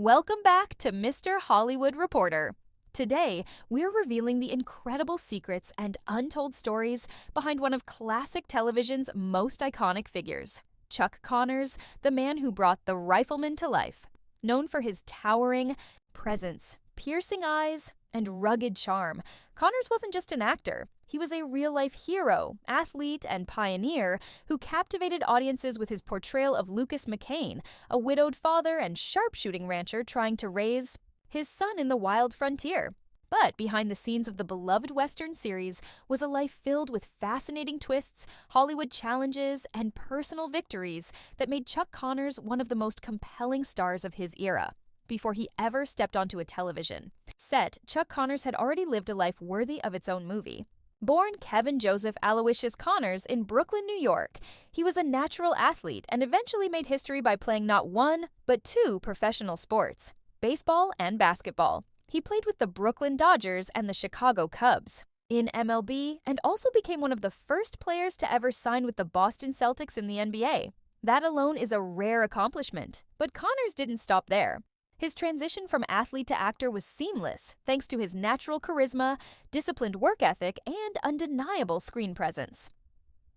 Welcome back to Mr. Hollywood Reporter. Today, we're revealing the incredible secrets and untold stories behind one of classic television's most iconic figures, Chuck Connors, the man who brought the Rifleman to life. Known for his towering presence, piercing eyes, and rugged charm, Connors wasn't just an actor. He was a real-life hero, athlete, and pioneer who captivated audiences with his portrayal of Lucas McCain, a widowed father and sharpshooting rancher trying to raise his son in the wild frontier. But behind the scenes of the beloved Western series was a life filled with fascinating twists, Hollywood challenges, and personal victories that made Chuck Connors one of the most compelling stars of his era. Before he ever stepped onto a television set, Chuck Connors had already lived a life worthy of its own movie. Born Kevin Joseph Aloysius Connors in Brooklyn, New York, he was a natural athlete and eventually made history by playing not one, but two professional sports, baseball and basketball. He played with the Brooklyn Dodgers and the Chicago Cubs in MLB and also became one of the first players to ever sign with the Boston Celtics in the NBA. That alone is a rare accomplishment, but Connors didn't stop there. His transition from athlete to actor was seamless, thanks to his natural charisma, disciplined work ethic, and undeniable screen presence.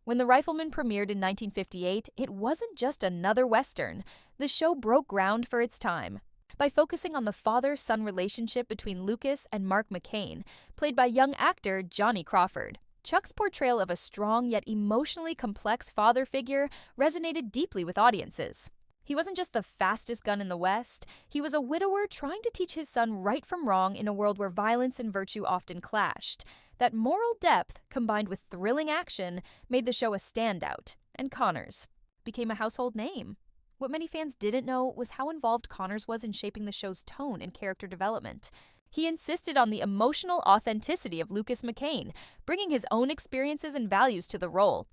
When The Rifleman premiered in 1958, it wasn't just another Western. The show broke ground for its time by focusing on the father-son relationship between Lucas and Mark McCain, played by young actor Johnny Crawford. Chuck's portrayal of a strong yet emotionally complex father figure resonated deeply with audiences. He wasn't just the fastest gun in the West, he was a widower trying to teach his son right from wrong in a world where violence and virtue often clashed. That moral depth, combined with thrilling action, made the show a standout, and Connors became a household name. What many fans didn't know was how involved Connors was in shaping the show's tone and character development. He insisted on the emotional authenticity of Lucas McCain, bringing his own experiences and values to the role.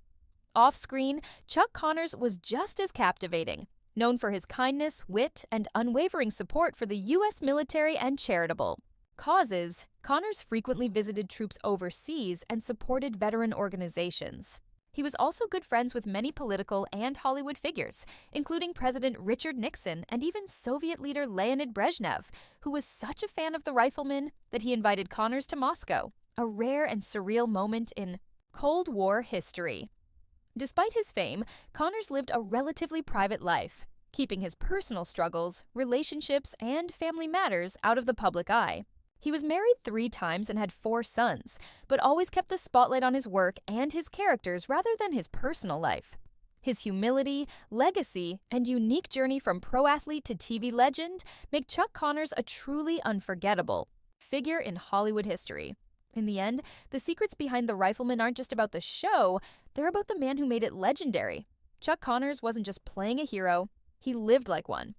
Off-screen, Chuck Connors was just as captivating. Known for his kindness, wit, and unwavering support for the U.S. military and charitable causes, Connors frequently visited troops overseas and supported veteran organizations. He was also good friends with many political and Hollywood figures, including President Richard Nixon and even Soviet leader Leonid Brezhnev, who was such a fan of the Rifleman that he invited Connors to Moscow, a rare and surreal moment in Cold War history. Despite his fame, Connors lived a relatively private life, keeping his personal struggles, relationships, and family matters out of the public eye. He was married 3 times and had 4 sons, but always kept the spotlight on his work and his characters rather than his personal life. His humility, legacy, and unique journey from pro athlete to TV legend make Chuck Connors a truly unforgettable figure in Hollywood history. In the end, the secrets behind The Rifleman aren't just about the show, they're about the man who made it legendary. Chuck Connors wasn't just playing a hero, he lived like one.